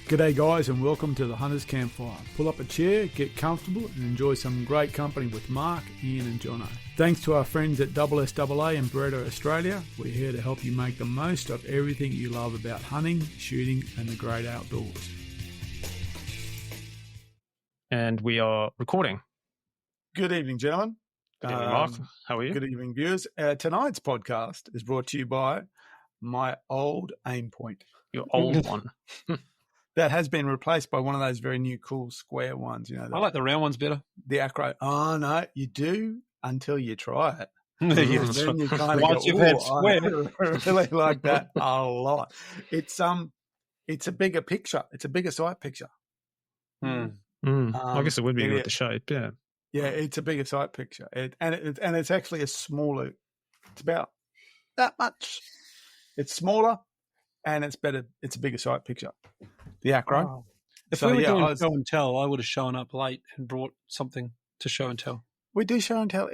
G'day guys and welcome to the Hunters Campfire. Pull up a chair, get comfortable and enjoy some great company with Mark, Ian and Jono. Thanks to our friends at SSAA and Beretta Australia, we're here to help you make the most of everything you love about hunting, shooting and the great outdoors. And we are recording. Good evening, gentlemen. Good evening, Mark. How are you? Good evening, viewers. Tonight's podcast is brought to you by my old Aimpoint. Your old one. That has been replaced by one of those very new cool square ones. You know, I like the round ones better. The acro. Oh, no, you do until you try it. Yes. Then you kind of Once you've had square. I really like that a lot. It's a bigger picture. It's a bigger sight picture. I guess it would be with the shape, yeah. Yeah, it's a bigger sight picture. And it's actually a smaller. It's about that much. It's smaller and it's better. It's a bigger sight picture. The acro. Oh. If we were doing show and tell, I would have shown up late and brought something to show and tell. We do show and tell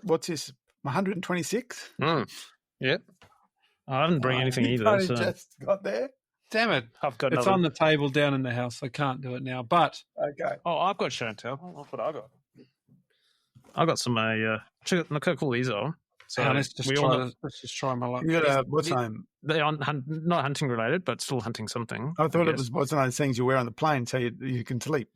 what's this, 126? Yeah. I didn't bring anything either. So. Just got there. Damn it. I've got It's on the table down in the house. I can't do it now, but. Okay. Oh, I've got show and tell. That's what I got. I got some, look how cool these are. So let's just try my luck. You got what's name? They are not hunting related, but still hunting something. I thought it was what's one of those things you wear on the plane so you can sleep.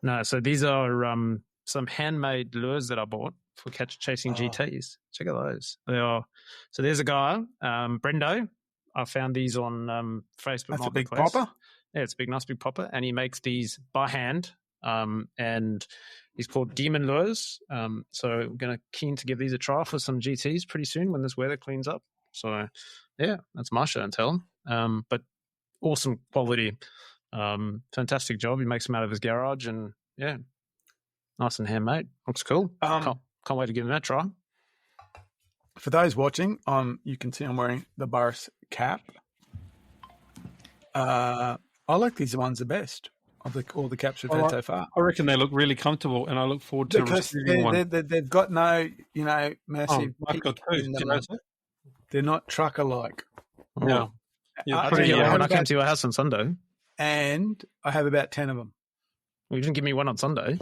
No, so these are some handmade lures that I bought for chasing GTs. Check out those. They are. So there's a guy, Brendo. I found these on Facebook. That's a big Marketplace. popper. Yeah, it's a nice big popper, and he makes these by hand. And he's called Demon Lures. So we're keen to give these a try for some GTs pretty soon when this weather cleans up. So yeah, that's my show and tell. But awesome quality, fantastic job. He makes them out of his garage, and yeah, nice and handmade. Looks cool. Can't wait to give him that try. For those watching, you can see I'm wearing the Boris cap. I like these ones the best. Of all the caps we've had so far. I reckon they look really comfortable, and I look forward to receiving one. They've got no, massive. I've got two. They're not trucker-like. No. When I came to your house on Sunday. And I have about 10 of them. Well, you didn't give me one on Sunday.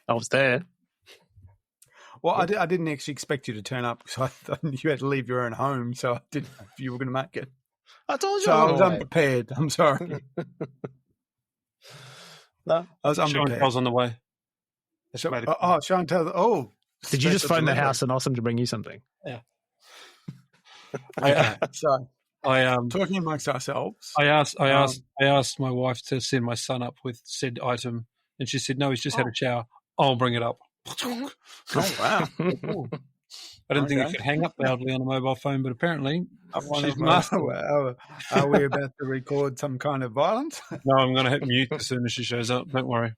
I was there. Well, I didn't actually expect you to turn up because I thought you had to leave your own home, so I didn't know if you were going to make it. I told you. So I was unprepared. I'm sorry. No, I was unprepared. I was on the way. Show and tell. Oh, did you just phone the house and ask them to bring you something? Yeah. Talking amongst ourselves. I asked my wife to send my son up with said item, and she said, "No, he's just had a shower. I'll bring it up." Oh wow! I didn't think you could hang up loudly on a mobile phone, but apparently she's mastered. Are we about to record some kind of violence? No, I'm going to hit mute as soon as she shows up. Don't worry.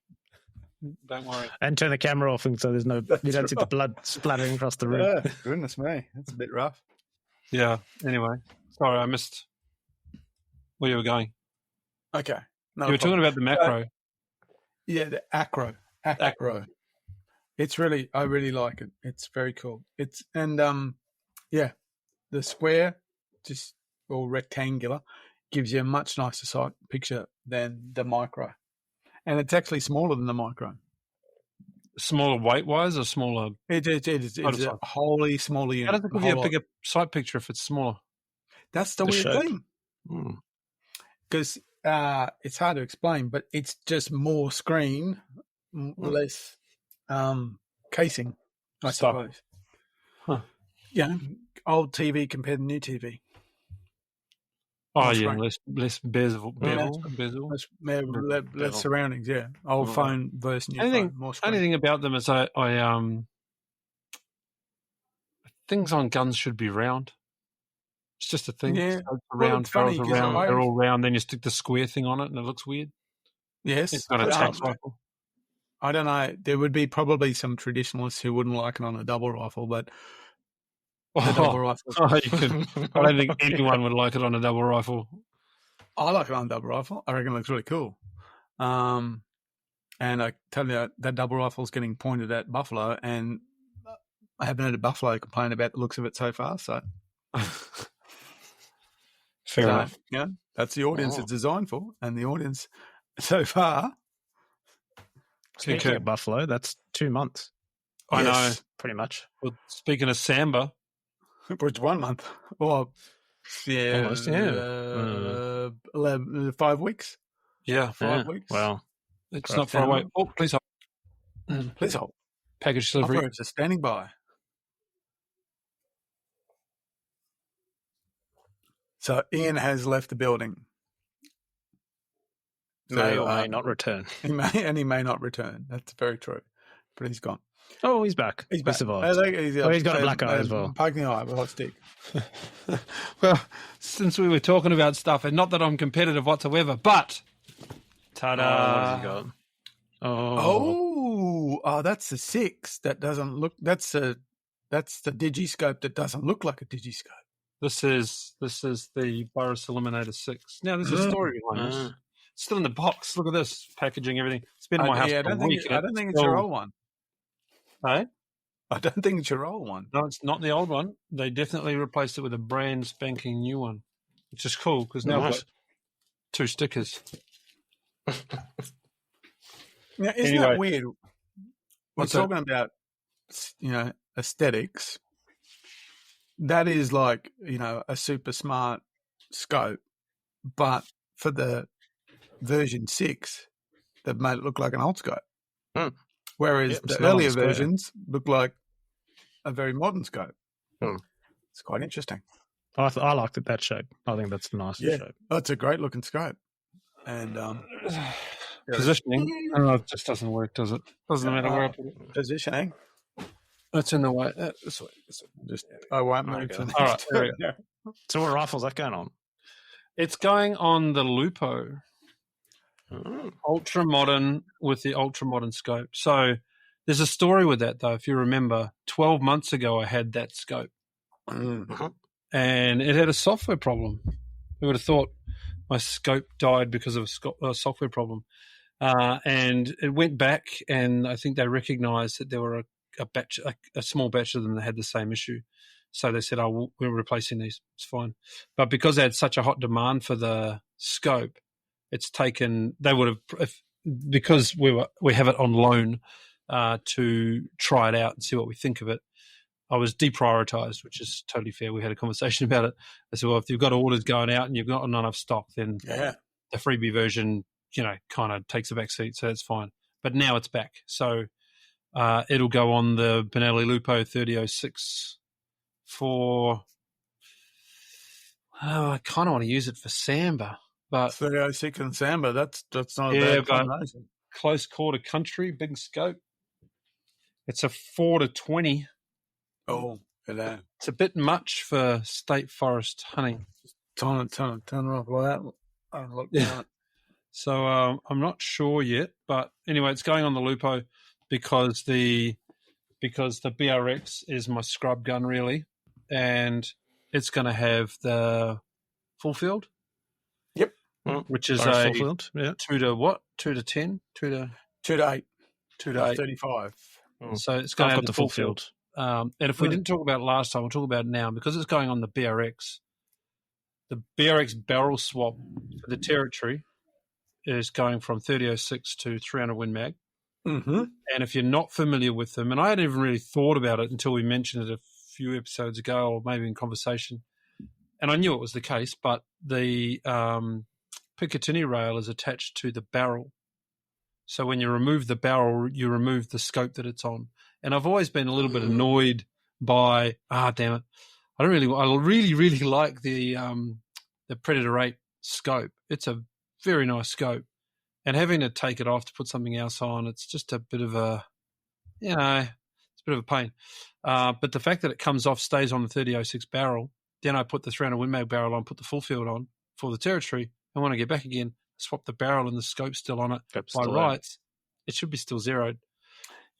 And turn the camera off, and so there's no. You don't see the blood splattering across the room. Yeah, goodness me, that's a bit rough. Yeah. Anyway, sorry, I missed where you were going. Okay, you were talking about the macro. Yeah, the acro. It's really, I really like it. It's very cool. The square, just or rectangular, gives you a much nicer sight picture than the micro, and it's actually smaller than the micro. Smaller weight-wise, or smaller? It's a wholly smaller unit. How does it give you a bigger sight picture if it's smaller? That's the weird thing. Because it's hard to explain, but it's just more screen, less casing, I suppose. Huh. Yeah, old TV compared to new TV. Oh, yeah, less bezel. Less surroundings, yeah. Old phone versus new phone, more screen. Only thing about them is things on guns should be round. It's just a thing. Yeah. Round, barrels are round, they're all round, then you stick the square thing on it and it looks weird. Yes. It's not a tax rifle. I don't know. There would be probably some traditionalists who wouldn't like it on a double rifle, but double rifle. I don't think anyone would like it on a double rifle. I like it on a double rifle. I reckon it looks really cool. And I tell you, that double rifle is getting pointed at buffalo, and I haven't heard a buffalo complain about the looks of it so far. So Fair enough. Yeah, that's the audience it's designed for, and the audience so far. Speaking of buffalo, that's 2 months. I know, pretty much. Well, speaking of Samba, it's 1 month. Well, yeah, Almost, yeah. 5 weeks. Yeah, 5 weeks. Well, it's not far away. Oh, please hold. Please hold. Package delivery. Operators are standing by. So Ian has left the building. May or may not return. He may not return. That's very true. But he's gone. Oh, he's back. He's back. Survived. He's got a black eye as well. Poking the eye with a hot stick. Well, since we were talking about stuff, and not that I'm competitive whatsoever, but ta-da! What has he got? Oh, that's the 6. That doesn't look. That's the digiscope that doesn't look like a digiscope. This is the Burris Eliminator 6. Now, there's a story behind this. It's still in the box. Look at this packaging, everything. It's been in my house for a week. I don't think it's your old one. Hey? I don't think it's your old one. No, it's not the old one. They definitely replaced it with a brand spanking new one, which is cool because now I've got 2 stickers. Now, isn't that weird? We're talking about, aesthetics. That is like, a super smart scope, but for the version 6, they've made it look like an old scope. Whereas the earlier versions look like a very modern scope. It's quite interesting. I liked it, that shape. I think that's a nice shape. Oh, it's a great looking scope. And positioning. Oh, it just doesn't work, does it? Doesn't matter where I put it. Positioning. That's in the way. This way. Just I won't move to the next. All right, there we go. So what rifle's that going on? It's going on the Lupo. Ultra modern with the ultra modern scope. So there's a story with that, though. If you remember, 12 months ago, I had that scope. And it had a software problem. Who would have thought my scope died because of a software problem? And it went back, and I think they recognized that there were a small batch of them that had the same issue. So they said, we're replacing these. It's fine. But because they had such a hot demand for the scope, it's taken, they would have, because we have it on loan to try it out and see what we think of it. I was deprioritized, which is totally fair. We had a conversation about it. I said, well, if you've got orders going out and you've got not enough stock, then the freebie version, kind of takes a back seat. So that's fine. But now it's back. So it'll go on the Benelli Lupo 3006 for, I kind of want to use it for Samba. But 3006 and Samba, that's not a bad combination. Close quarter country, big scope. It's a 4-20. Oh, hello. It's a bit much for state forest hunting. Turn it off like that. I look down it. So I'm not sure yet, but anyway, it's going on the Lupo because the BRX is my scrub gun really, and it's going to have the full field. Yep. Which is full a field. Yeah. 2 to what? 2 to 10? 2 to 8. 2 to 8. 35. So it's going to have the full field. And if we didn't talk about it last time, we'll talk about it now because it's going on the BRX. The BRX barrel swap for the territory is going from 3006 to 300 Win Mag. Mm-hmm. And if you're not familiar with them, and I hadn't even really thought about it until we mentioned it a few episodes ago or maybe in conversation, and I knew it was the case, but the Picatinny rail is attached to the barrel. So when you remove the barrel, you remove the scope that it's on. And I've always been a little bit annoyed by, damn it, I really like the Predator 8 scope. It's a very nice scope. And having to take it off to put something else on, it's just a bit of a, it's a bit of a pain. But the fact that it comes off, stays on the 3006 barrel, then I put the 300 Win Mag barrel on, put the full field on for the territory, and when I get back again, swap the barrel and the scope still on it by rights, it should be still zeroed.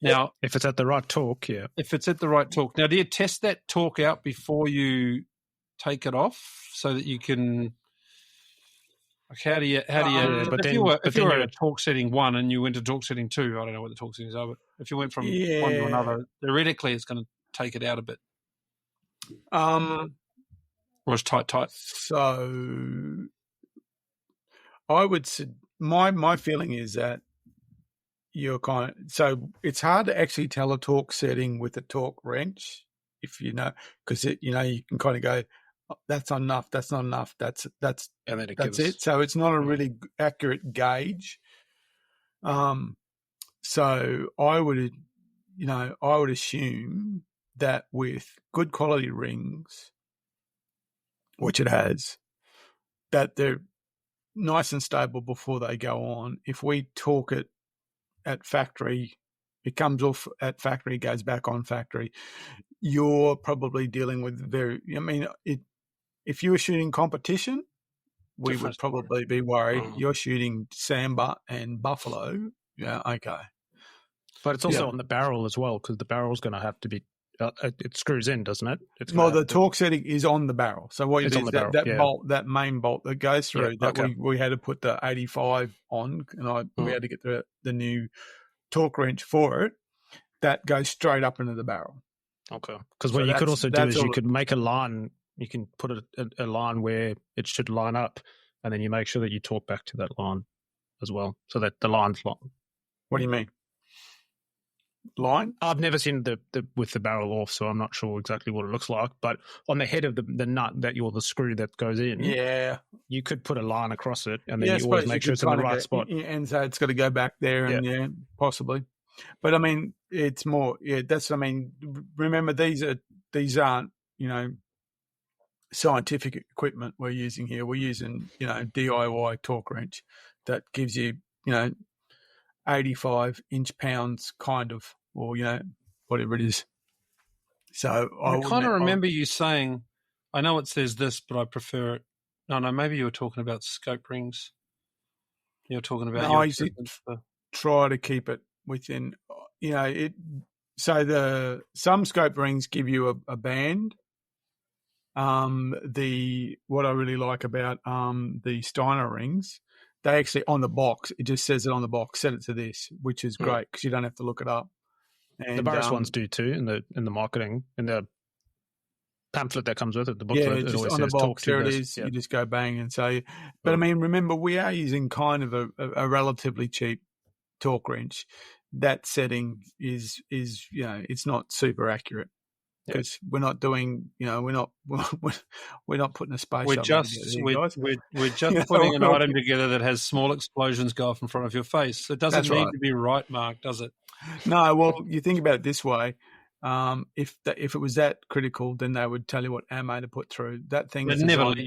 Now, if it's at the right torque, yeah. If it's at the right torque. Now, do you test that torque out before you take it off so that you can? Like, how do you? If you were at a torque setting 1 and you went to torque setting 2, I don't know what the torque settings are, but if you went from one to another, theoretically, it's going to take it out a bit. Or it's tight? So I would say my feeling is that you're so it's hard to actually tell a torque setting with a torque wrench, if because you can kind of go, oh, that's not enough, that's not enough, that's And then that's it. So it's not a really accurate gauge. So I would assume that with good quality rings, which it has, that they're nice and stable before they go on. If we torque it at factory, it comes off at factory, goes back on factory. You're probably dealing with if you were shooting competition, we would probably be worried. You're shooting Samba and Buffalo. Yeah, okay. But it's also on the barrel as well, because the barrel's going to have to be, it screws in, doesn't it? The torque setting is on the barrel. So what it is, that barrel, bolt, that main bolt that goes through, we had to put the 85 on, and we had to get the new torque wrench for it. That goes straight up into the barrel. Okay. Because what you could also do is you could make a line, you can put a line where it should line up, and then you make sure that you torque back to that line as well, so that the line's long. What do you mean? Line? I've never seen the with the barrel off, so I'm not sure exactly what it looks like. But on the head of the nut the screw that goes in, you could put a line across it, and then you always make sure it's in the right spot. And so it's got to go back there, and possibly. But I mean, it's more. Yeah, remember these aren't scientific equipment we're using here. We're using DIY torque wrench that gives you 85 inch-pounds kind of, or whatever it is. So I kind of remember you saying, I know it says this, but I prefer it. No, maybe you were talking about scope rings. You were talking about. No, I usually try to keep it within. So some scope rings give you a band. What I really like about the Steiner rings, they actually on the box, it just says it on the box, set it to this, which is great because you don't have to look it up. And the Barris ones do too in the marketing, in the pamphlet that comes with it, the booklet. Yeah, just on the box, there it is. Yeah. You just go bang and say. But I mean, remember, we are using kind of a relatively cheap torque wrench. That setting is it's not super accurate. Because we're not doing, we're not putting a space. We're just putting an item together that has small explosions go off in front of your face. It doesn't need to be right, Mark, does it? No. Well, you think about it this way: if it was that critical, then they would tell you what ammo to put through. That thing they'd never let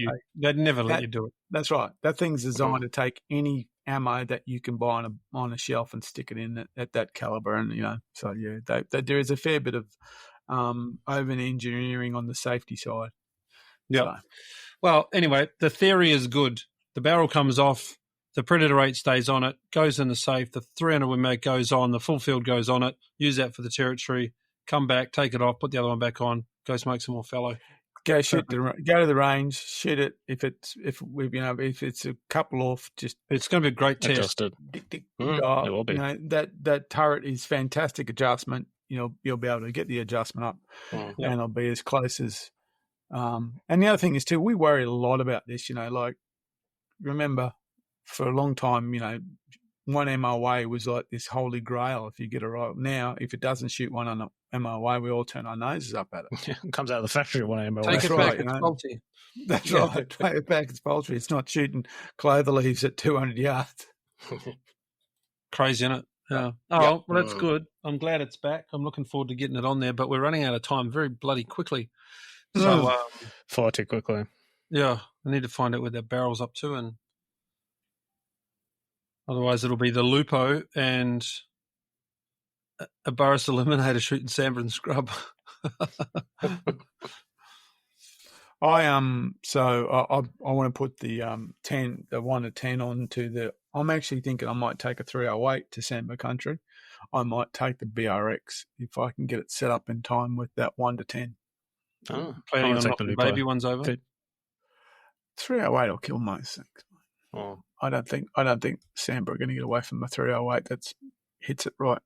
you do it. That's right. That thing's designed to take any ammo that you can buy on a shelf and stick it in at that caliber, and So there is a fair bit of over engineering on the safety side. Yeah. So. Well, anyway, the theory is good. The barrel comes off, the Predator 8 stays on it, goes in the safe, the 300 Win Mag goes on, the full field goes on it, use that for the territory, come back, take it off, put the other one back on, go smoke some more fallow. Go to the range, shoot it. If it's a couple off, it's going to be a great test. It will be. That turret is fantastic adjustment. You'll be able to get the adjustment up, and it'll be as close as. And the other thing is too, we worry a lot about this. Remember, for a long time, one MOA was like this holy grail. If you get it right, now if it doesn't shoot one on a MOA, we all turn our noses up at it. It comes out of the factory at one MOA. Take it back, it's faulty. That's right. Take it back, it's poultry. It's not shooting clover leaves at 200 yards. Crazy, isn't it? Yeah. Oh, well, that's good. I'm glad it's back. I'm looking forward to getting it on there, but we're running out of time very bloody quickly. So far too quickly. Yeah, I need to find out where that barrel's up to, and otherwise it'll be the Lupo and a Burris Eliminator shooting Samba and Scrub. I want to put the 1 to 10 onto the. I'm actually thinking I might take a 308 to Samba Country. I might take the BRX if I can get it set up in time with that 1 to 10. Oh, planning on knocking the baby ones over. 308 will kill most things. Oh. I don't think Samba are going to get away from the 308. That hits it right.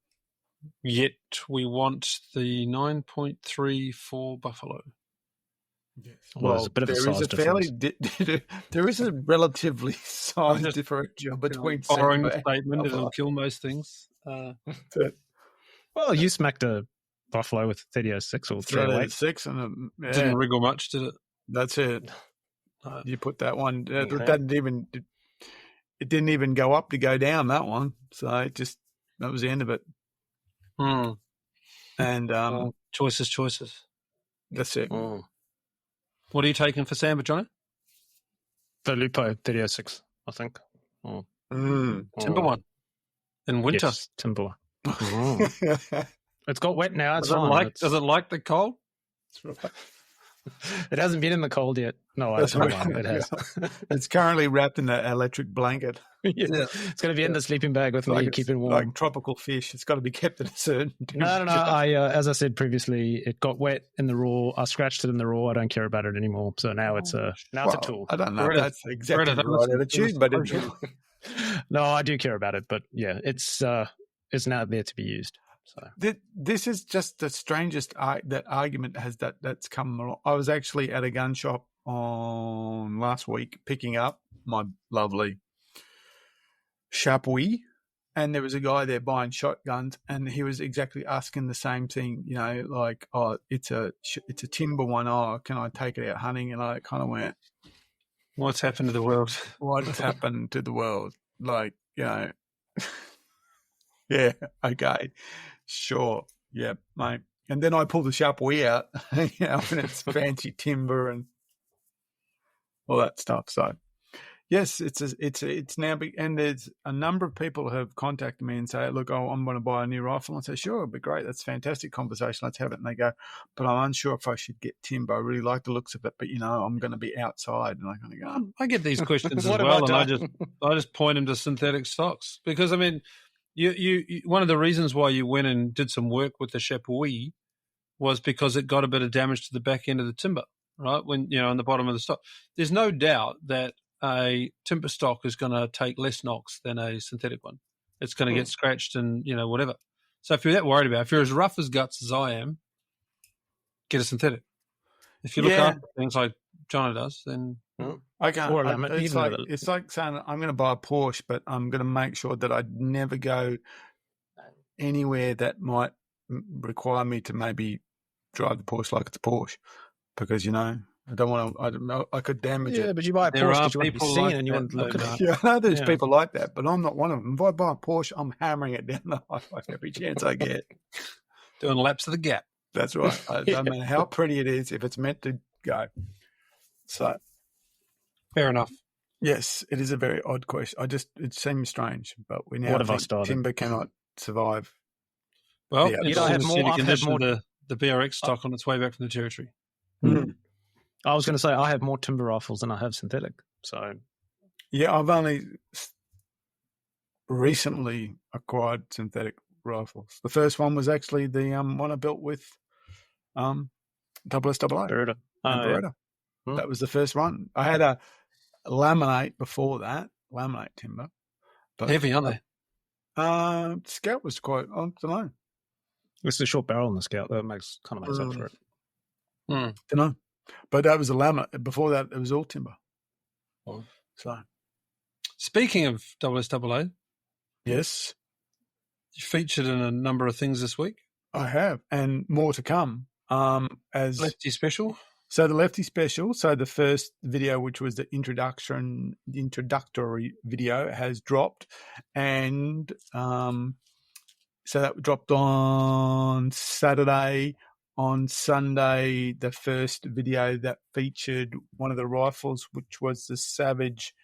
Yet we want the 9.34 Buffalo. Yes. Well, there's a bit of a size difference. There is a relatively size differential between borrowing the Sambo statement. and It'll kill most things. Well, you smacked a buffalo with 30.06 or 308. 6 and Didn't wriggle much, did it? That's it. You put that one. Okay. It didn't even go up to go down, that one. So that was the end of it. And choices. That's it. What are you taking for Samba, Johnny? The Lupo 30.06, I think. Timber one. In winter. Yes, timber one. It's got wet now. It's does fine. Does it like the cold? It hasn't been in the cold yet. No, it has. It's currently wrapped in an electric blanket. Yeah. It's going to be in the sleeping bag with me, keeping warm. Like tropical fish. It's got to be kept at a certain temperature. No. As I said previously, it got wet in the raw. I scratched it in the raw. I don't care about it anymore. So now it's a tool. I don't know if that's exactly the right attitude, but no, I do care about it. But yeah, it's now there to be used. So this is just the strangest that argument that's come along. I was actually at a gun shop on last week picking up my lovely Chapuis, and there was a guy there buying shotguns, and he was exactly asking the same thing. You know, like, oh, it's a timber one. Oh, can I take it out hunting? And I kind of went, what's happened to the world? What's happened to the world? Like, you know, yeah, okay. Sure. Yeah, mate. And then I pull the Chapuis out, you know, and it's fancy timber and all that stuff. So, yes, it's now and there's a number of people who have contacted me and say, look, I'm going to buy a new rifle. And I say, sure, it'll be great. That's a fantastic conversation. Let's have it. And they go, but I'm unsure if I should get timber. I really like the looks of it, but, you know, I'm going to be outside. And I kind of go, I get these questions as well, and I just point them to synthetic stocks because, I mean, You one of the reasons why you went and did some work with the Chapuis was because it got a bit of damage to the back end of the timber, right? When, you know, on the bottom of the stock. There's no doubt that a timber stock is going to take less knocks than a synthetic one. It's going to get scratched and, you know, whatever. So if you're that worried about it, if you're as rough as guts as I am, get a synthetic. If you look after things like Johnny does, then... I can't. It's like saying I'm going to buy a Porsche, but I'm going to make sure that I never go anywhere that might require me to maybe drive the Porsche like it's a Porsche, because, you know, I don't want to. I don't know. I could damage it. Yeah, but you buy a Porsche because you want to be seen and you want to look at it. Yeah, I know there's people like that, but I'm not one of them. If I buy a Porsche, I'm hammering it down the highway every chance I get. Doing laps of the gap. That's right. No matter how pretty it is, if it's meant to go. So. Fair enough. Yes, it is a very odd question. It seems strange, but we now think timber cannot survive. Well, you know, the BRX stock on its way back from the territory. I was going to say I have more timber rifles than I have synthetic. So, yeah, I've only recently acquired synthetic rifles. The first one was actually the one I built with SSAA. Beretta. Beretta. That was the first one. I had a laminate before that, laminate timber. But heavy, aren't they? Scout was quite, I don't know. It's the short barrel in the Scout that makes up for it. Don't know. But that was a laminate. Before that, it was all timber. So, speaking of SSAA, yes, you featured in a number of things this week. I have, and more to come. As Lefty Special. So the Lefty Special, so the first video, which was the introductory video, has dropped, and so that dropped on Saturday. On Sunday, the first video that featured one of the rifles, which was the Savage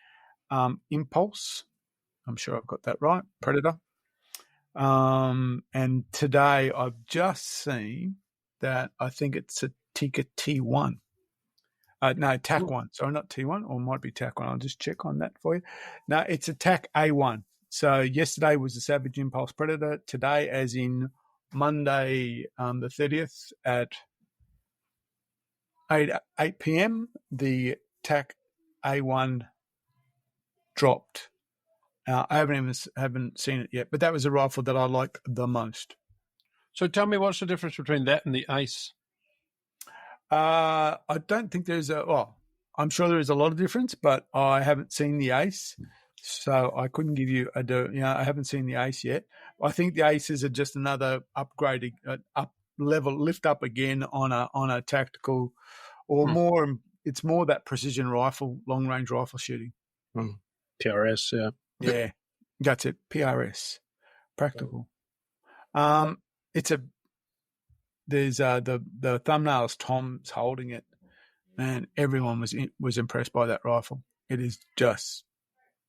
Impulse. I'm sure I've got that right, Predator. And today I've just seen that I think it's a Tikka T1. No, TAC 1. Sorry, not T1, or it might be TAC 1. I'll just check on that for you. No, it's a TAC A1. So yesterday was the Savage Impulse Predator. Today, as in Monday, the 30th at 8 p.m., the TAC A1 dropped. I haven't seen it yet, but that was a rifle that I like the most. So tell me, what's the difference between that and the Ace? I don't think there's I'm sure there is a lot of difference, but I haven't seen the Ace, so I couldn't give you I haven't seen the Ace yet. I think the Aces are just another upgrading, lift up again on a tactical, or more. It's more that precision rifle, long range rifle shooting. PRS, yeah, that's it. PRS, practical. There's the thumbnails. Tom's holding it, and everyone was impressed by that rifle. It is just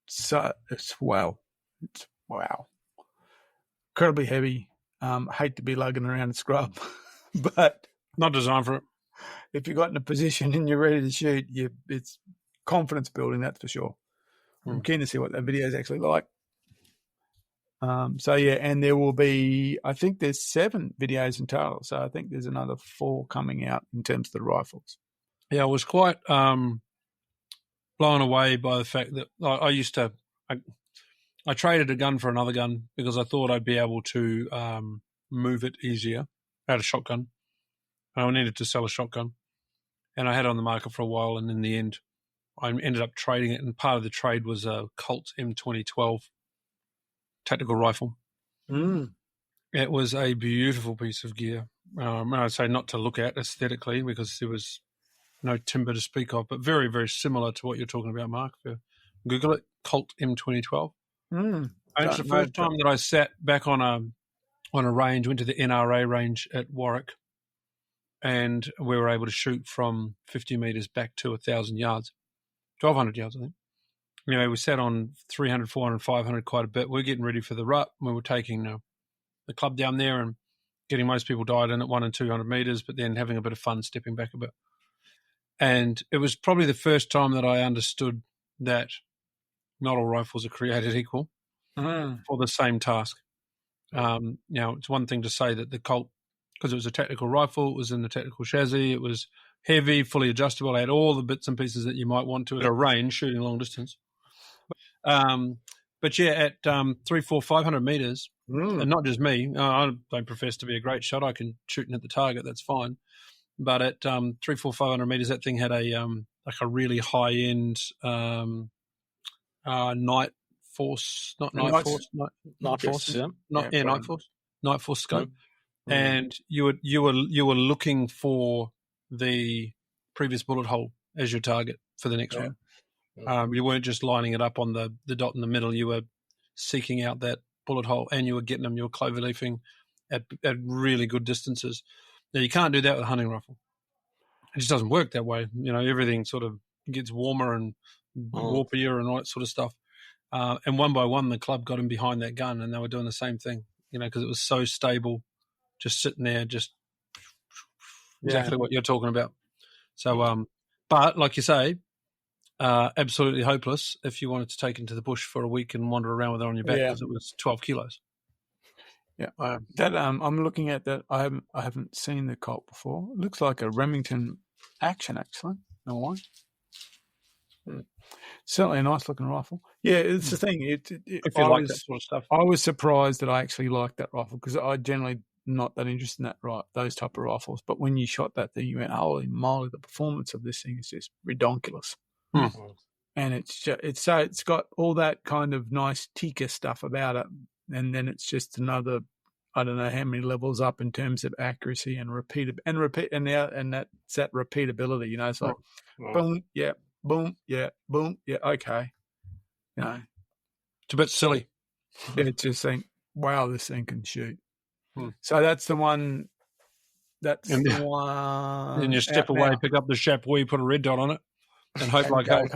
it's wow. It's wow. Incredibly heavy. Hate to be lugging around a scrub, but not designed for it. If you got in a position and you're ready to shoot, it's confidence building, that's for sure. I'm keen to see what that video is actually like. And there will be, I think there's 7 videos in total, so I think there's another 4 coming out in terms of the rifles. Yeah, I was quite blown away by the fact that I traded a gun for another gun because I thought I'd be able to move it easier. I had a shotgun. I needed to sell a shotgun, and I had it on the market for a while, and in the end, I ended up trading it, and part of the trade was a Colt M2012 tactical rifle. It was a beautiful piece of gear. I'd say not to look at aesthetically because there was no timber to speak of, but very, very similar to what you're talking about, Mark. Google it, Colt M2012. It's the first time that I sat back on a range, went to the NRA range at Warwick, and we were able to shoot from 50 metres back to 1,000 yards, 1,200 yards, I think. We sat on 300, 400, 500 quite a bit. We were getting ready for the rut. We were taking the club down there and getting most people dialed in at 100 and 200 metres, but then having a bit of fun stepping back a bit. And it was probably the first time that I understood that not all rifles are created equal for the same task. It's one thing to say that the Colt, because it was a tactical rifle, it was in the tactical chassis, it was heavy, fully adjustable, it had all the bits and pieces that you might want to at a range shooting long distance. But yeah, at 300, 400, 500 metres, and not just me, I don't profess to be a great shot. I can shoot at the target, that's fine. But at 300, 400, 500 metres, that thing had a really high end Night Force scope, and you were looking for the previous bullet hole as your target for the next one. You weren't just lining it up on the dot in the middle. You were seeking out that bullet hole, and you were getting them. You were clover leafing at really good distances. Now you can't do that with a hunting rifle. It just doesn't work that way. Everything sort of gets warmer and warpier and all that sort of stuff. And one by one, the club got him behind that gun, and they were doing the same thing. Because it was so stable, just sitting there, just exactly what you're talking about. So, but like you say, absolutely hopeless if you wanted to take it into the bush for a week and wander around with it on your back because it was 12 kilos. Yeah, I'm looking at that. I haven't seen the Colt before. It looks like a Remington Action, actually. No why? Certainly a nice looking rifle. Yeah, it's the thing. If you like that sort of stuff, I was surprised that I actually liked that rifle because I generally not that interested in those type of rifles. But when you shot that thing, you went, "Holy moly! The performance of this thing is just redonkulous." And it's got all that kind of nice Tika stuff about it, and then it's just another, I don't know how many levels up in terms of accuracy and that's that repeatability. It's like boom, yeah, boom, yeah, boom, yeah, okay. It's a bit silly. It's just think, wow, this thing can shoot. So that's the one. That's the one. And you step away, pick up the chapuis, put a red dot on it, and hope like hell.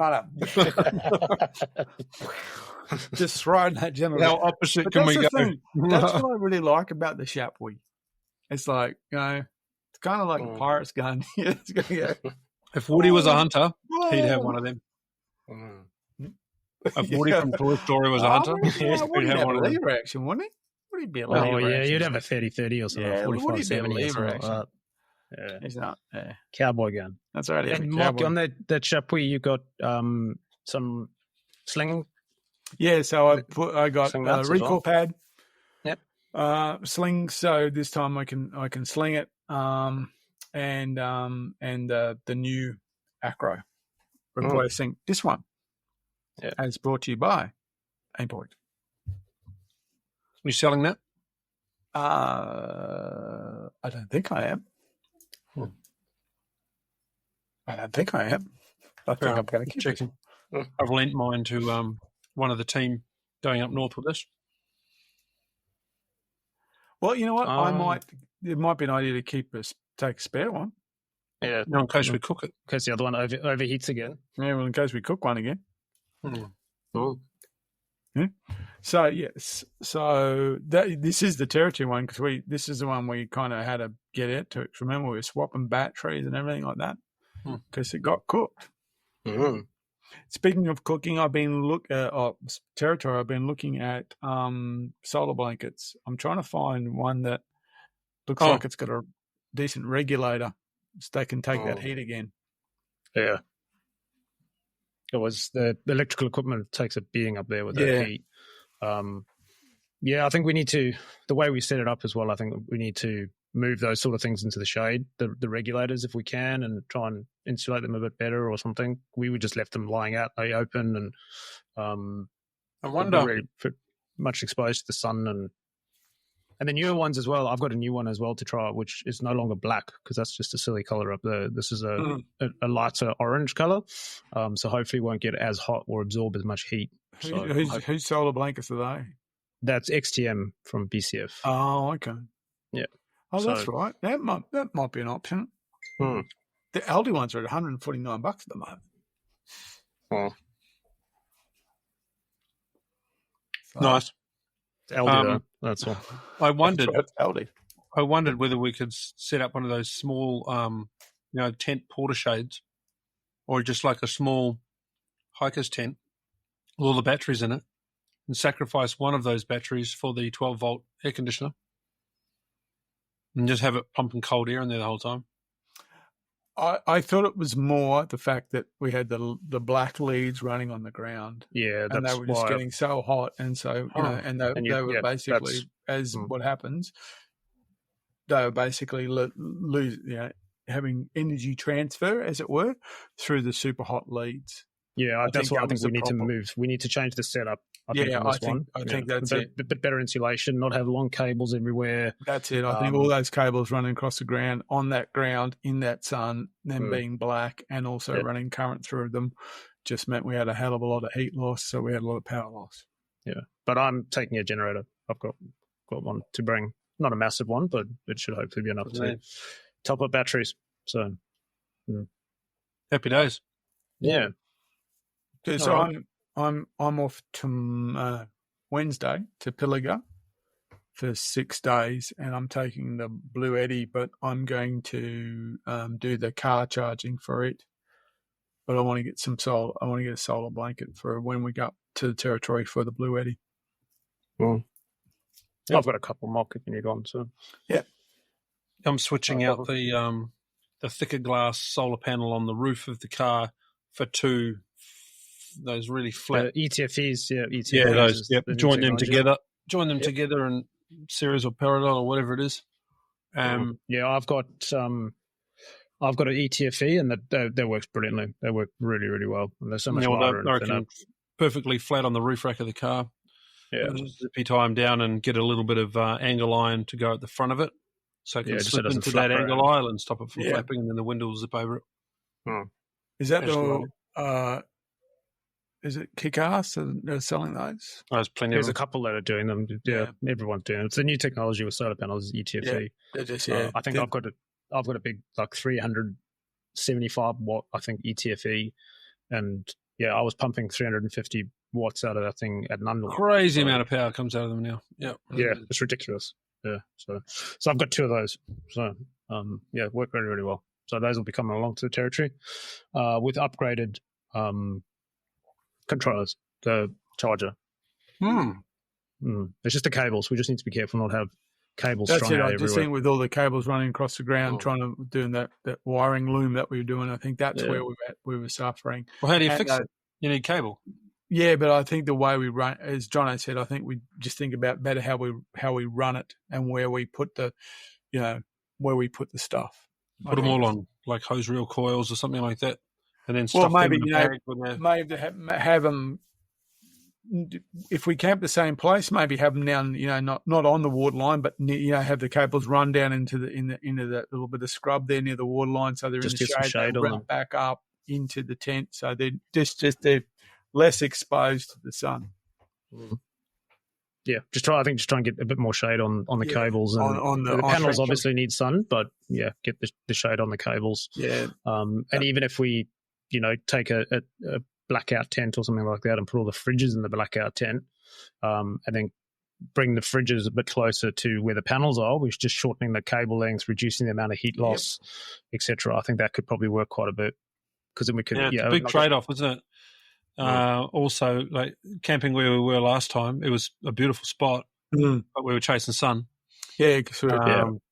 Just throwing that general. How opposite can we go? That's what I really like about the chapuis. It's like, it's kind of like a pirate's gun. It's gonna go. If Woody was a hunter, he'd have one of them. If Woody from Toy Story was a hunter, he'd have one of them. Lever action, wouldn't he? Would he be a lever action? Oh, yeah, you'd have a 30-30 or something, 45-70 or something like that. Yeah. He's not. Cowboy gun. That's right. And Mark, on that chapuis, you got some slinging? Yeah, so I got a recoil pad. Yep. Sling. So this time I can sling it. and the new Acro, replacing this one. Yeah. As brought to you by Aimpoints. Are you selling that? I don't think I am. I don't think I am. I think I'm going to keep checking. it. I've lent mine to one of the team going up north with us. Well, you know what? It might be an idea to take a spare one. Yeah. No, in case we cook it. In case the other one overheats again. Yeah, well, in case we cook one again. Oh. Yeah. So yes, this is the territory one because this is the one we kind of had to get out to. Remember, we were swapping batteries and everything like that because it got cooked. Mm. Speaking of cooking, I've been territory. I've been looking at solar blankets. I'm trying to find one that looks like it's got a decent regulator, so they can take that heat again. Yeah. It was the electrical equipment takes a beating up there with that heat. I think we need to, the way we set it up as well, I think we need to move those sort of things into the shade, the regulators if we can, and try and insulate them a bit better or something. We would just left them lying out, open, and I wonder, really much exposed to the sun and the newer ones as well. I've got a new one as well to try, which is no longer black because that's just a silly color up there. This is a lighter orange color, so hopefully it won't get as hot or absorb as much heat. Whose solar blankets are they? That's XTM from BCF. Oh, okay. Yeah. Oh, that's right. That might be an option. The Aldi ones are at $149 at the moment. Oh. Nice. Aldi, that's all. I wondered Aldi. I wondered whether we could set up one of those small, tent porta shades, or just like a small hiker's tent with all the batteries in it, and sacrifice one of those batteries for the 12-volt air conditioner, and just have it pumping cold air in there the whole time. I thought it was more the fact that we had the black leads running on the ground. Yeah, and they were just getting so hot, and so they were basically, what happens, they were basically having energy transfer, as it were, through the super hot leads. Yeah, that's what I think we need to move. We need to change the setup. I think that's it. A bit better insulation, not have long cables everywhere. That's it. I think all those cables running across the ground, on that ground, in that sun, them being black and also running current through them just meant we had a hell of a lot of heat loss, so we had a lot of power loss. Yeah, but I'm taking a generator. I've got one to bring. Not a massive one, but it should hopefully be enough to top up batteries. So, happy days. Yeah. Okay, so I'm off to Wednesday to Pilliga for 6 days, and I'm taking the Blue Eddy, but I'm going to do the car charging for it. But I want to get I want to get a solar blanket for when we go up to the territory for the Blue Eddy. Well, I've got a couple more if you need one. So yeah, I'm switching out the thicker glass solar panel on the roof of the car for those really flat ETFEs. Yeah, those. Yep. Join them together in series or parallel or whatever it is. I've got an ETFE, and that works brilliantly. They work really, really well. And they're so much lighter. They're perfectly flat on the roof rack of the car. Yeah, zippy tie them down and get a little bit of angle iron to go at the front of it, so it can slip into that angle iron and stop it from flapping, and then the wind will zip over it. Is that is it Kick-Ass that are selling those? There's plenty. There's a couple that are doing them. Yeah, everyone's doing it. It's a new technology with solar panels, ETFE. I think I've got a big 375 watt, I think, ETFE, and I was pumping 350 watts out of that thing at none. Crazy amount of power comes out of them now. Yeah, it's ridiculous. Yeah, so I've got 2 of those. So work really, really well. So those will be coming along to the territory with upgraded controllers, the charger. It's just the cables. We just need to be careful not have cables strung out everywhere. Just seeing with all the cables running across the ground, trying to doing that wiring loom that we were doing. I think that's where we were suffering. Well, how do you fix it? You need cable. Yeah, but I think the way we run, as Jono said, I think we just think about better how we run it and where we put the stuff. Put them all on like hose reel coils or something like that, and then Well, stuff maybe them in a bag when they're... maybe have them. If we camp the same place, maybe have them down, not on the water line, but have the cables run down into that little bit of scrub there near the water line, so they're Just in get some the shade. shade They on wrap them. back up into the tent, so they're they're less exposed to the sun. Yeah, just try and get a bit more shade on the cables, and on the panels obviously need sun, but get the shade on the cables. Yeah, and even if we take a blackout tent or something like that and put all the fridges in the blackout tent, and then bring the fridges a bit closer to where the panels are, which is just shortening the cable length, reducing the amount of heat loss, etc. I think that could probably work quite a bit, because then we could. It's a big trade-off, isn't it? Also, like camping where we were last time, it was a beautiful spot, but we were chasing sun. Yeah,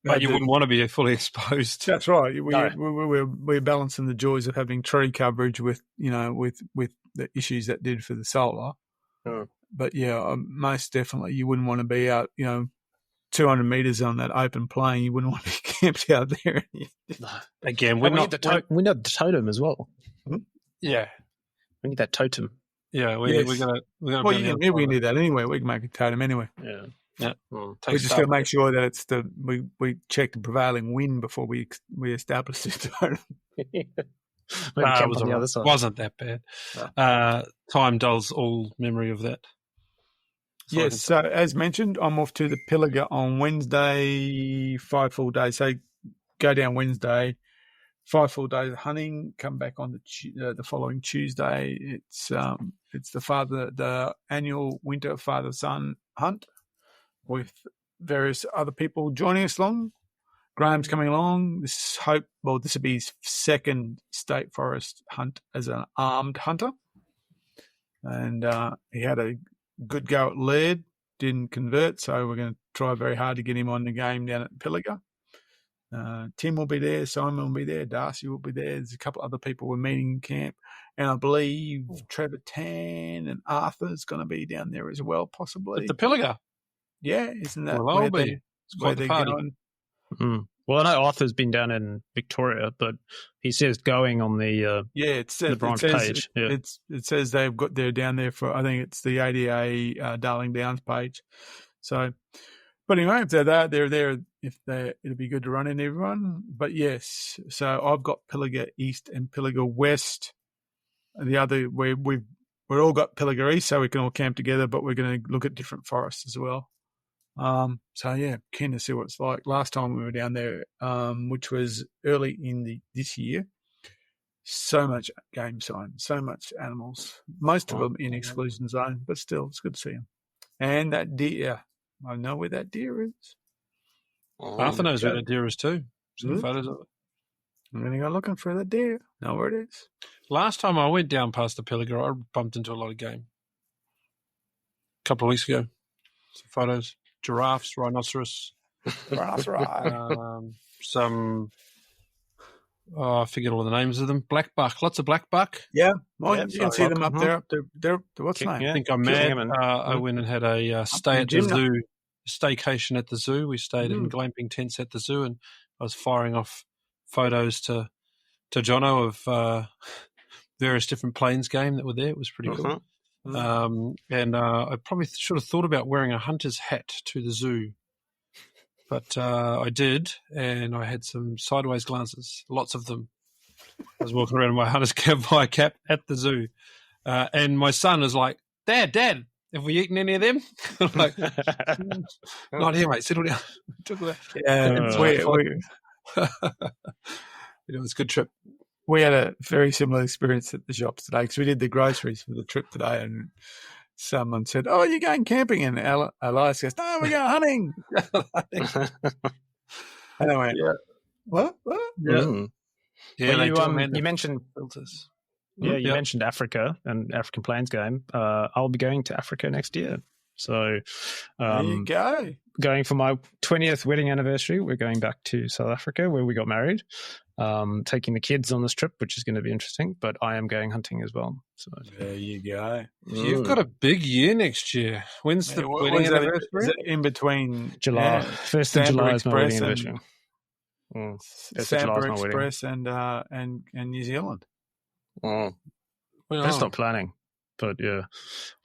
but you wouldn't want to be fully exposed. That's right. We're balancing the joys of having tree coverage with the issues that did for the solar. But most definitely, you wouldn't want to be out, 200 meters on that open plain. You wouldn't want to be camped out there. Again, we need the totem as well. Yeah, we need that totem. Yeah, we got. Well, we can do that anyway. We can make a totem anyway. Yeah. We just got to make sure that it's we check the prevailing wind before we establish the totem. It wasn't that bad. Time dulls all memory of that. Yes, so as mentioned, I'm off to the Pilliga on Wednesday, 5 full days. So go down Wednesday, 5 full days of hunting, come back on the following Tuesday. It's the annual winter father-son hunt with various other people joining us along. Graham's coming along. This will be his second state forest hunt as an armed hunter. And he had a good go at lead, didn't convert, so we're going to try very hard to get him on the game down at Pilliga. Tim will be there, Simon will be there, Darcy will be there. There's a couple other people we're meeting in camp. And I believe Trevor Tan and Arthur's going to be down there as well, possibly. At the Pilliga? Yeah, isn't that where they're going? Well, I know Arthur's been down in Victoria, but he says going on the the branch page. It says they're down there for, I think it's the ADA Darling Downs page. So, but anyway, if they're there. It'll be good to run in everyone. But yes, so I've got Pilliga East and Pilliga West. And the other we're all got Pilliga East, so we can all camp together. But we're going to look at different forests as well. So yeah, keen to see what it's like. Last time we were down there, which was early in this year, so much game sign, so much animals, most of them in exclusion zone, but still, it's good to see them. And that deer, I know where that deer is. Arthur knows where that deer is too. Some photos of it. I'm going to go looking for the deer. Know where it is. Last time I went down past the Pilliga, I bumped into a lot of game. A couple of weeks ago. Some photos. Giraffes, rhinoceros. Some, I forget all the names of them. Black buck, lots of black buck. Yeah, you can see them up there. They're what's name? I think I'm mad. I went and had a stay at the zoo, staycation at the zoo. We stayed in glamping tents at the zoo, and I was firing off photos to Jono of various different plains game that were there. It was pretty cool. And I probably should have thought about wearing a hunter's hat to the zoo, but I did, and I had some sideways glances, lots of them. I was walking around in my hunter's cap at the zoo, and my son was like, Dad, have we eaten any of them? I'm like, not here, mate, settle down. It was a good trip. We had a very similar experience at the shops today because we did the groceries for the trip today, and someone said, "Oh, you're going camping?" And Elias goes, "No, we're going hunting." And I went, "What? Yeah. Well, you mentioned filters. Yeah, you mentioned Africa and African Plains game. I'll be going to Africa next year. So there you go. Going for my 20th wedding anniversary, we're going back to South Africa where we got married. Taking the kids on this trip, which is going to be interesting, but I am going hunting as well. So there you go. You've got a big year next year. When's the wedding anniversary? Is it in between July? 1st of July is my wedding anniversary. July's Sampa my wedding. Express and New Zealand. That's not planning, but yeah,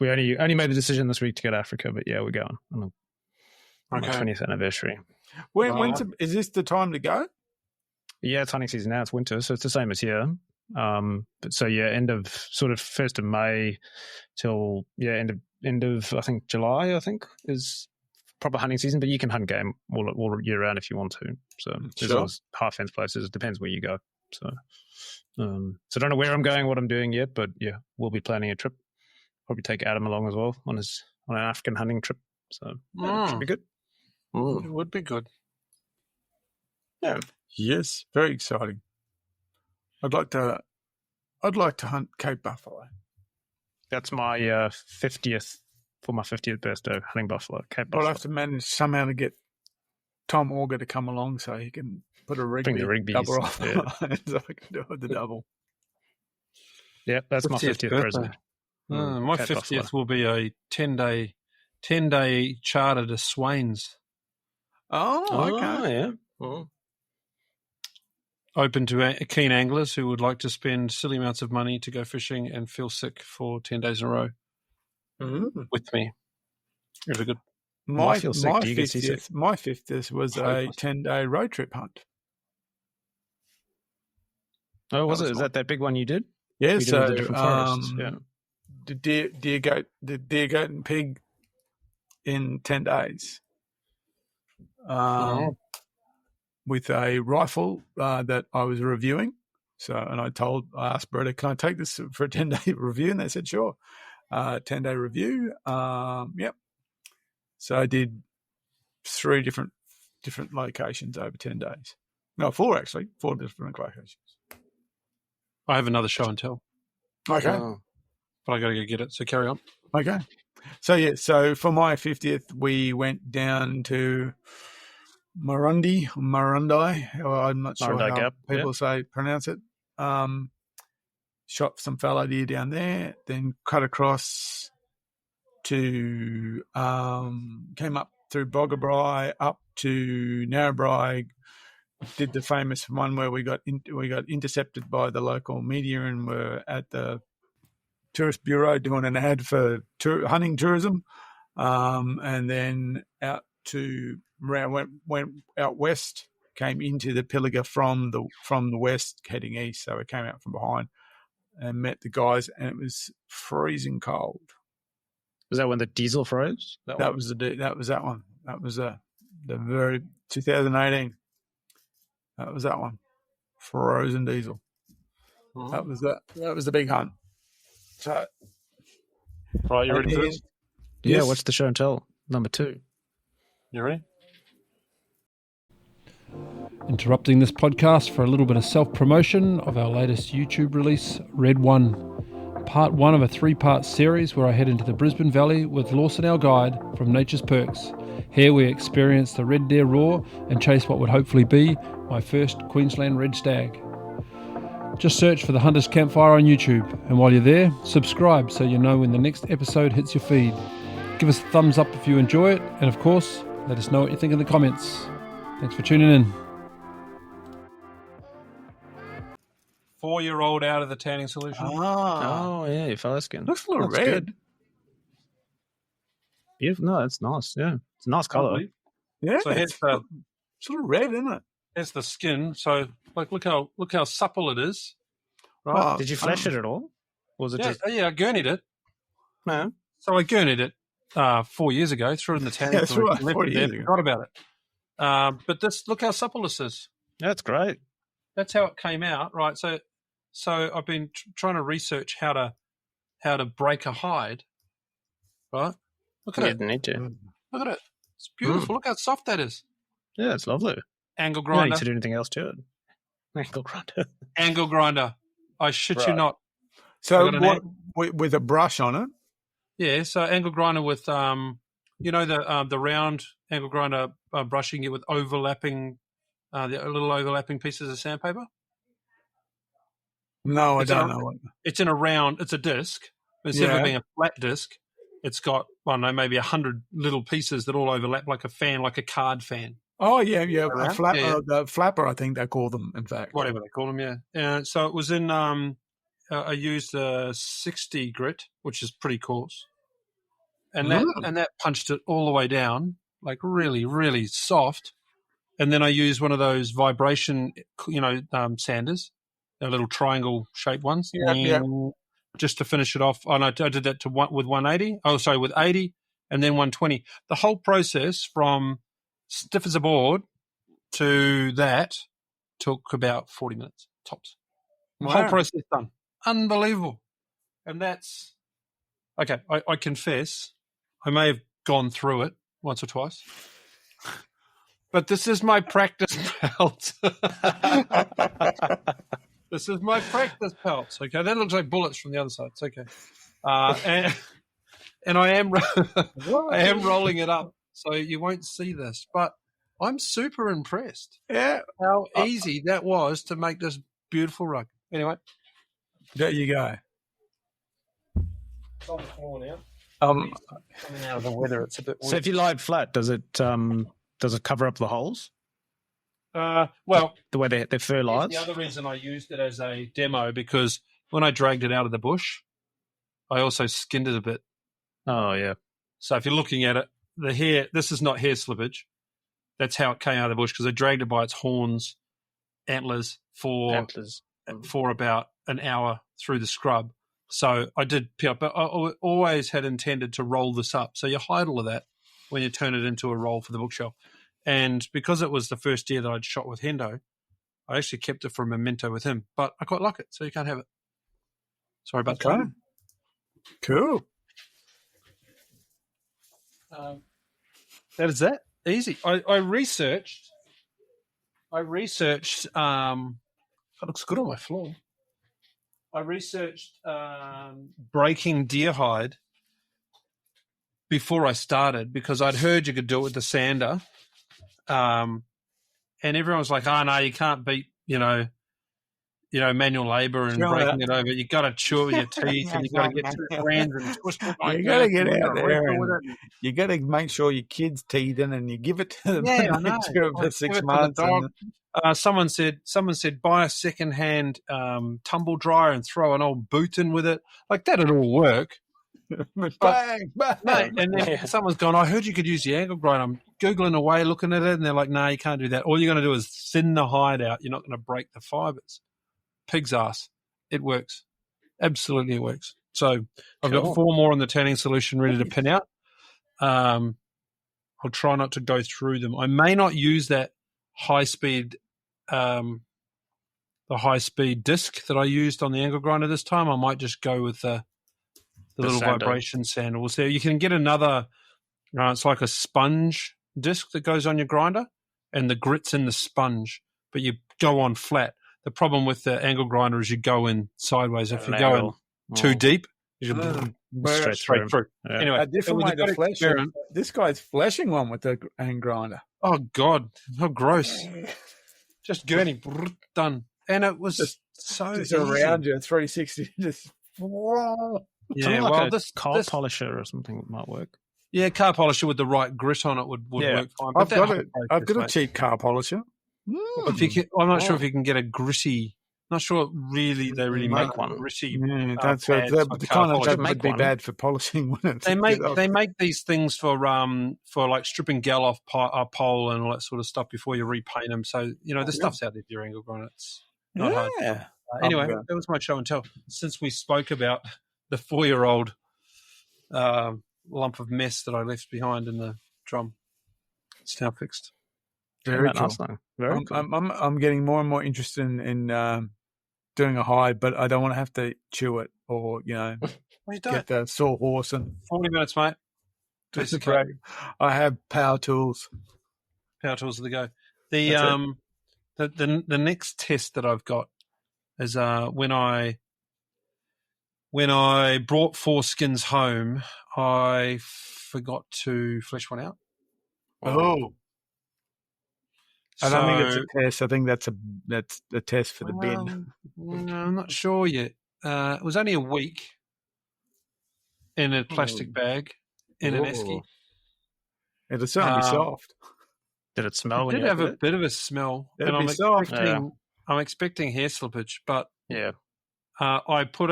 we only made the decision this week to go to Africa. But yeah, we're going on my 20th anniversary. Is this the time to go? Yeah, it's hunting season now. It's winter, so it's the same as here. But so yeah, end of 1st of May till end of I think July. I think is proper hunting season. But you can hunt game all year round if you want to. So there's always half fence places. It depends where you go. So I don't know where I'm going, what I'm doing yet, but yeah, we'll be planning a trip. Probably take Adam along as well on an African hunting trip. So it should be good. It would be good. Yeah. Yes, very exciting. I'd like to hunt Cape buffalo. That's my 50th for my 50th birthday, hunting buffalo, Cape buffalo. I'll have to manage somehow to get Tom Auger to come along so he can put a Bring the Rigby's double off, yeah. so I can do the double. Yeah, that's my 50th present. My Cape 50th buffalo. will be a 10-day charter to Swains. Oh, okay. Yeah. Oh. Open to keen anglers who would like to spend silly amounts of money to go fishing and feel sick for 10 days in a row with me. Really good. My feel sick. Do you get seasick? 50th was a 10-day road trip hunt. Oh, was it? Is that big one you did? Yeah, You did with the different forests. Yeah. the deer goat and pig in 10 days. With a rifle that I was reviewing. And I asked Bretta, can I take this for a 10-day review? And they said, sure. 10-day review. Yep. So I did 3 different locations over 10 days. No, 4 actually. 4 different locations. I have another show and tell, Okay. but I got to go get it. So carry on. Okay. So for my 50th, we went down to Marundi, I'm not sure Marundi how Gap, people pronounce it. Shot some fallow deer down there, then cut across to came up through Boggabri up to Narrabri. Did the famous one where we got intercepted by the local media and were at the tourist bureau doing an ad for hunting tourism, and then out to went out west, came into the Pilliga from the west heading east. So we came out from behind and met the guys, and it was freezing cold. Was that when the diesel froze? That was that one. That was the very 2018. That was that one. Frozen diesel. That was the big hunt. So, Right, you ready for this? Yeah, Yes. what's the show and tell? Number 2. You ready? Interrupting this podcast for a little bit of self-promotion of our latest YouTube release, Red One. Part 1 of a 3-part series where I head into the Brisbane Valley with Lawson, our guide, from Nature's Perks. Here we experience the red deer roar and chase what would hopefully be my first Queensland red stag. Just search for the Hunter's Campfire on YouTube, and while you're there, subscribe so you know when the next episode hits your feed. Give us a thumbs up if you enjoy it, and of course, let us know what you think in the comments. Thanks for tuning in. 4-year-old out of the tanning solution. Oh, yeah, your fellow skin. Looks a little That's red. good. Beautiful. No, it's nice. Yeah, it's a nice colour. Yeah, So here's it's sort of red, isn't it? Here's the skin. So look how supple it is. Right? Oh, Did you flesh it at all? Or was it just... I gurneyed it. No. So I gurneyed it 4 years ago, threw it in the tanning That's solution, right, left 4 it years there, ago. forgot about it. But look how supple this is. That's great. That's how it came out, right? So I've been trying to research how to break a hide, right? Look at You it. didn't need to. Look at it. It's beautiful. Look how soft that is. Yeah, it's lovely. Angle You don't grinder. need to do anything else to it. Angle grinder. Angle grinder. I shit you Right. not. So I got an with a brush on it? Yeah, so angle grinder with the round angle grinder brushing it with overlapping the little overlapping pieces of sandpaper. No, It's I don't a- know. It's in a round. It's a disc. Instead of Yeah. it being a flat disc, it's got maybe 100 little pieces that all overlap like a fan, like a card fan. Oh yeah. A Around? flapper, Yeah. the flapper, I think they call them. In fact, Whatever they call them, yeah. So it was in. I used a 60 grit, which is pretty coarse, and that punched it all the way down, like really, really soft. And then I used one of those vibration, sanders, the little triangle shaped ones, just to finish it off. And I did that with 180. Oh, sorry, with 80, and then 120. The whole process from stiff as a board to that took about 40 minutes tops. The whole process done. Unbelievable. And that's okay. I confess, I may have gone through it once or twice. But this is my practice pelt. This is my practice pelt. Okay, that looks like bullets from the other side. It's okay. And I am rolling it up, so you won't see this. But I'm super impressed. Yeah, how easy that was to make this beautiful rug. Anyway, there you go. It's on the floor now. Coming out of the weather, it's a bit weird. So if you lie it flat, does it cover up the holes? Well, the way their fur lies. The other reason I used it as a demo, because when I dragged it out of the bush, I also skinned it a bit. Oh yeah. So if you're looking at it, the hair. This is not hair slippage. That's how it came out of the bush, because I dragged it by its horns, antlers for about an hour through the scrub. So I did peel, but I always had intended to roll this up. So you hide all of that when you turn it into a roll for the bookshelf. And because it was the first deer that I'd shot with Hendo, I actually kept it for a memento with him. But I quite like it, so you can't have it. Sorry about that. Cool. That is that. Easy. I researched. That looks good on my floor. I researched breaking deer hide before I started, because I'd heard you could do it with the sander, and everyone was like, "Oh no, you can't beat manual labour and breaking it over. You got to chew it with your teeth, and you got to get 2 strands and twist it. You got to get out there, and you got to make sure your kid's teething, and you give it to them. Yeah, I know. For 6 months. Someone said buy a second-hand tumble dryer and throw an old boot in with it. Like, that'd all work. Bang, bang. Mate, and then someone's gone, I heard you could use the angle grinder. I'm Googling away, looking at it, and they're like, no, you can't do that. All you're going to do is thin the hide out. You're not going to break the fibres. Pig's ass. It works. Absolutely it works. So I've got 4 more on the tanning solution ready to pin out. I'll try not to go through them. I may not use that high-speed the high-speed disc that I used on the angle grinder this time. I might just go with the little sander. Vibration sander. We'll see. You can get another, it's like a sponge disc that goes on your grinder, and the grit's in the sponge, but you go on flat. The problem with the angle grinder is you go in sideways. If you go in too deep, you straight through. Yeah. Anyway, a different way to flesh it. This guy's fleshing one with the angle grinder. Oh, God. How gross. Just gurney, done. And it was just around you, 360. Just yeah, like this car polisher or something might work. Yeah, car polisher with the right grit on it would work fine. I've got a cheap car polisher. I'm not sure if you can get a gritty. Not sure they really make one gritty. That's the kind of that would be bad for polishing, wouldn't it? They make these things for like stripping gel off a pole and all that sort of stuff before you repaint them. So the stuff's out there for your angle grinder. It's not hard. Anyway, that was my show and tell. Since we spoke about the 4-year-old lump of mess that I left behind in the drum, it's now fixed. Very cool. Very cool. I'm getting more and more interested in doing a hide, but I don't want to have to chew it or get the sawhorse and 40 minutes, mate. That's great. I have power tools. Power tools are the go. The next test that I've got is when I brought 4 skins home, I forgot to flesh one out. Oh. I don't think it's a test. I think that's a test for the bin. No, I'm not sure yet. It was only a week in a plastic bag in an esky. It'll certainly be soft. Did it smell It when did you have opened a it? bit of a smell, It'd and be soft. I'm expecting hair slippage, but Yeah. I took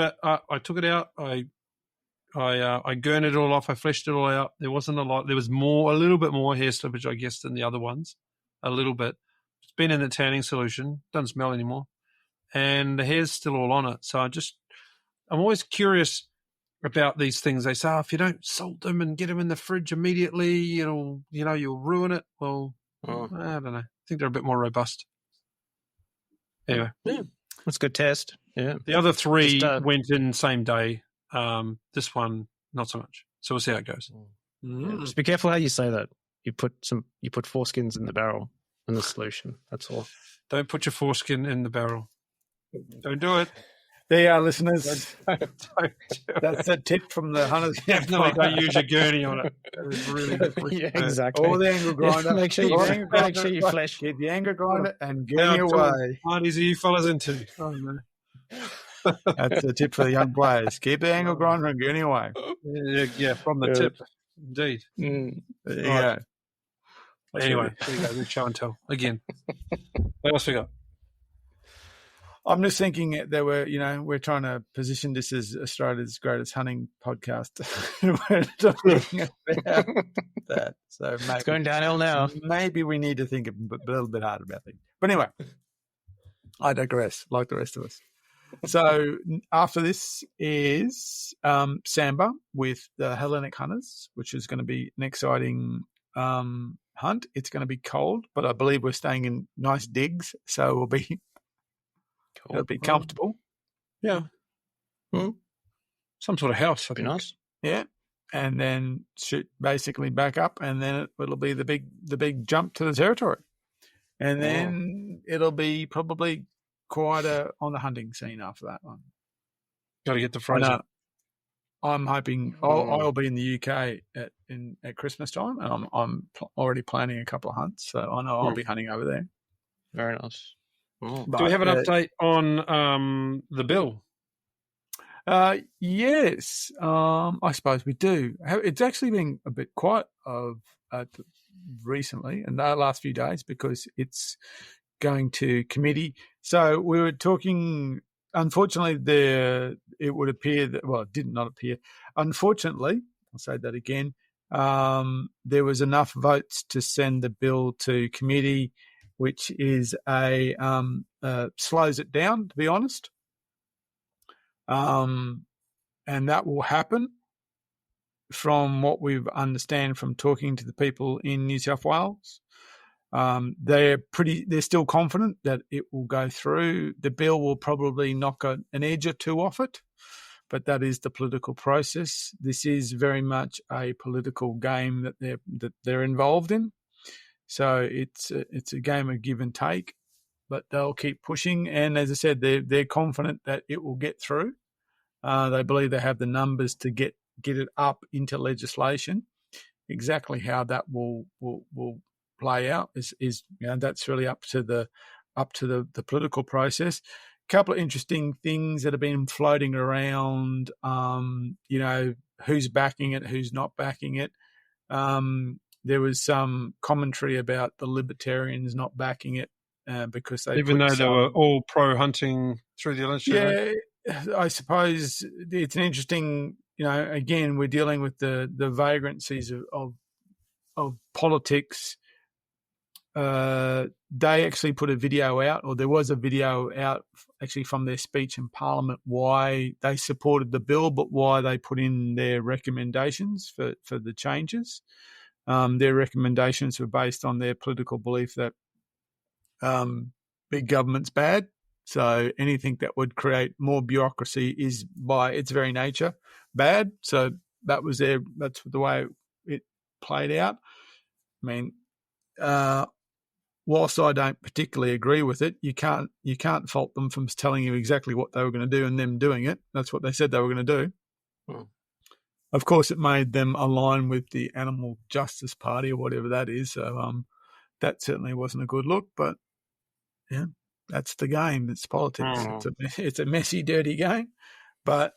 it out. I gurned it all off. I fleshed it all out. There wasn't a lot. There was a little bit more hair slippage, I guess, than the other ones. A little bit. It's been in the tanning solution. Doesn't smell anymore, and the hair's still all on it. So I'm always curious about these things. They say, if you don't salt them and get them in the fridge immediately, you'll ruin it. Well, I don't know. I think they're a bit more robust. Anyway, That's a good test. Yeah. the other three Just, went in same day. This one, not so much. So we'll see how it goes. Yeah, just be careful how you say that. You put foreskins in the barrel in the solution. That's all. Don't put your foreskin in the barrel. Don't do it. There you are, listeners. That's a tip from the hunters. Definitely don't use your gurney on it. That is really Yeah, exactly. Or the angle grinder. Yeah, make sure you flash. Keep the angle grinder and gurney away. Parties are you fellas into? Oh, no. That's a tip for the young players. Keep the angle grinder and gurney away. Yeah, from the tip. Indeed. There you Right. go. Anyway, there you go. We show and tell again. What else we got? I'm just thinking that we're trying to position this as Australia's greatest hunting podcast. We're talking about that. So maybe, It's going downhill now. Maybe we need to think a little bit harder about things. But anyway, I digress, like the rest of us. So after this is Samba with the Hellenic Hunters, which is going to be an exciting hunt. It's going to be cold, but I believe we're staying in nice digs, so it'll be comfortable. Yeah. Some sort of house. That'd be nice. Yeah. And then shoot basically back up, and then it'll be the big jump to the territory. And then it'll be probably quieter on the hunting scene after that one. Got to get the Fraser. I'm hoping I'll be in the UK at Christmas time, and I'm already planning a couple of hunts, so I know I'll be hunting over there. Very nice. Do we have an update on the bill? Yes, I suppose we do. It's actually been a bit quiet recently in the last few days because it's going to committee. So we were talking. Unfortunately, it would appear that it did not appear. Unfortunately, I'll say that again. There was enough votes to send the bill to committee, which is slows it down, to be honest. And that will happen from what we understand from talking to the people in New South Wales. They're still confident that it will go through. The bill will probably knock an edge or two off it, but that is the political process. This is very much a political game that they're involved in. So it's a game of give and take, but they'll keep pushing. And as I said, they're confident that it will get through. They believe they have the numbers to get it up into legislation. Exactly how that will play out is that's really up to the political process. A couple of interesting things that have been floating around. Who's backing it, who's not backing it. There was some commentary about the Libertarians not backing it because they they were all pro hunting through the election. Yeah, I suppose it's an interesting. Again, we're dealing with the vagrancies of politics. They actually put a video out, or there was a video out actually from their speech in Parliament why they supported the bill, but why they put in their recommendations for the changes. Their recommendations were based on their political belief that big government's bad. So anything that would create more bureaucracy is by its very nature bad. So that's the way it played out. I mean, whilst I don't particularly agree with it, you can't fault them from telling you exactly what they were going to do and them doing it. That's what they said they were going to do. Of course, it made them align with the Animal Justice Party or whatever that is. So that certainly wasn't a good look. But yeah, that's the game. It's politics. It's a messy, dirty game. But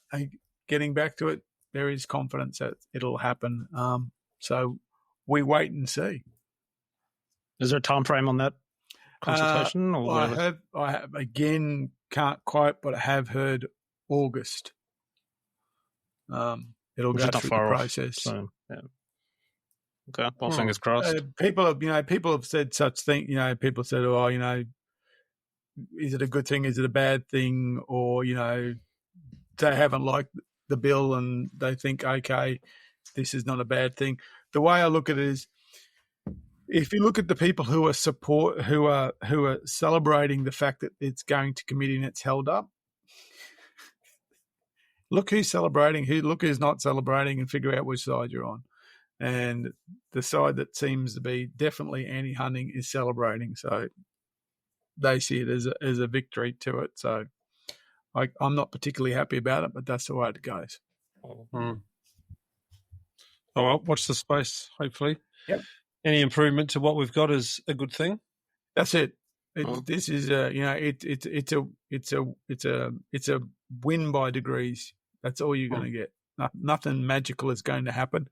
getting back to it, there is confidence that it'll happen. So we wait and see. Is there a time frame on that consultation? Or I have again, can't quote, but I have heard August. It'll go through the process. So, yeah. Okay. Well, fingers crossed. People have said such things. People said, "Oh, is it a good thing? Is it a bad thing?" Or they haven't liked the bill and they think, "Okay, this is not a bad thing." The way I look at it is, if you look at the people who are celebrating the fact that it's going to committee and it's held up, look who's celebrating, look who's not celebrating, and figure out which side you're on. And the side that seems to be definitely anti-hunting is celebrating. So they see it as a victory to it. So I'm not particularly happy about it, but that's the way it goes. Oh, well, watch the space, hopefully. Yep. Any improvement to what we've got is a good thing. That's it. This is it's a win by degrees. That's all you're going to get. Nothing magical is going to happen.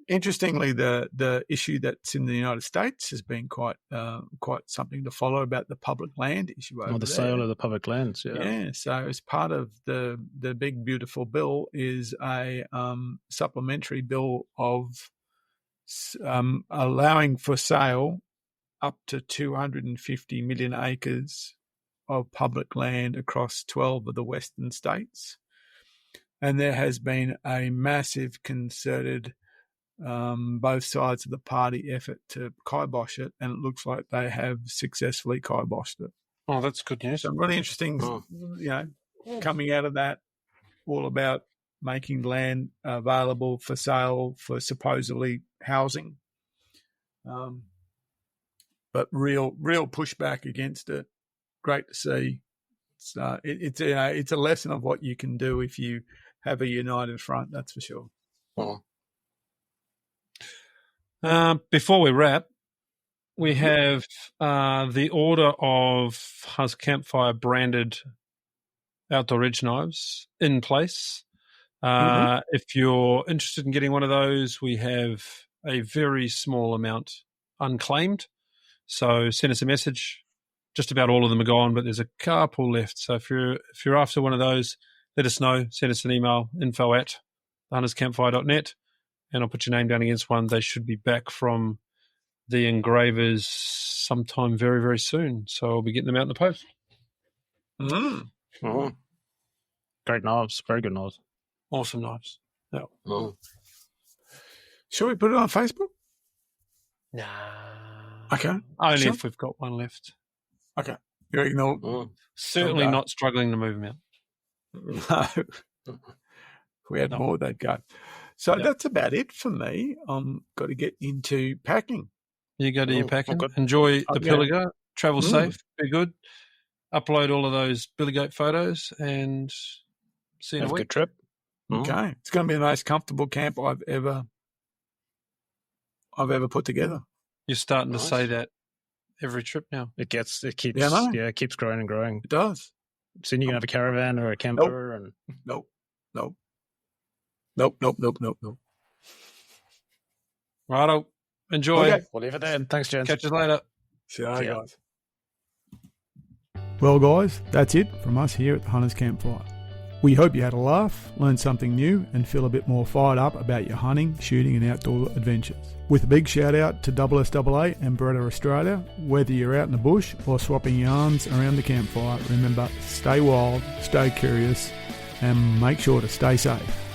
Interestingly, the issue that's in the United States has been quite something to follow about the public land issue over the sale of the public lands. Yeah. So as part of the big beautiful bill is a supplementary bill of allowing for sale up to 250 million acres of public land across 12 of the western states. And there has been a massive concerted both sides of the party effort to kibosh it, and it looks like they have successfully kiboshed it. Oh, that's good news. Some really interesting, coming out of that, all about making land available for sale for supposedly housing. But real pushback against it. Great to see. So it's a lesson of what you can do if you have a united front. That's for sure. Before we wrap, we have the order of Hunters Campfire branded outdoor edge knives in place. If you're interested in getting one of those, we have a very small amount unclaimed. So send us a message. Just about all of them are gone, but there's a couple left. So if you're after one of those, let us know. Send us an email, info@thehunterscampfire.net, and I'll put your name down against one. They should be back from the engravers sometime very, very soon. So I'll be getting them out in the post. Oh. Great knives. Very good knives. Awesome knives. Yeah. Should we put it on Facebook? Nah. Okay. Only if we've got one left. Okay. You reckon certainly not struggling to move them out. No. If we had more, they'd go. So that's about it for me. Got to get into packing. You go to your packing. Enjoy the Pilliga. Travel safe. Be good. Upload all of those billy goat photos and see you in a week. Good trip. Okay. It's going to be the most comfortable camp I've ever put together. You're starting to say that every trip now. It keeps growing and growing. It does. Soon you can have a caravan or a camper. Nope. Righto. Enjoy. Okay. We'll leave it there. Thanks, gents. Catch you later. See you guys. Well, guys, that's it from us here at the Hunters Campfire. We hope you had a laugh, learned something new, and feel a bit more fired up about your hunting, shooting, and outdoor adventures. With a big shout out to SSAA and Beretta Australia, whether you're out in the bush or swapping yarns around the campfire, remember, stay wild, stay curious, and make sure to stay safe.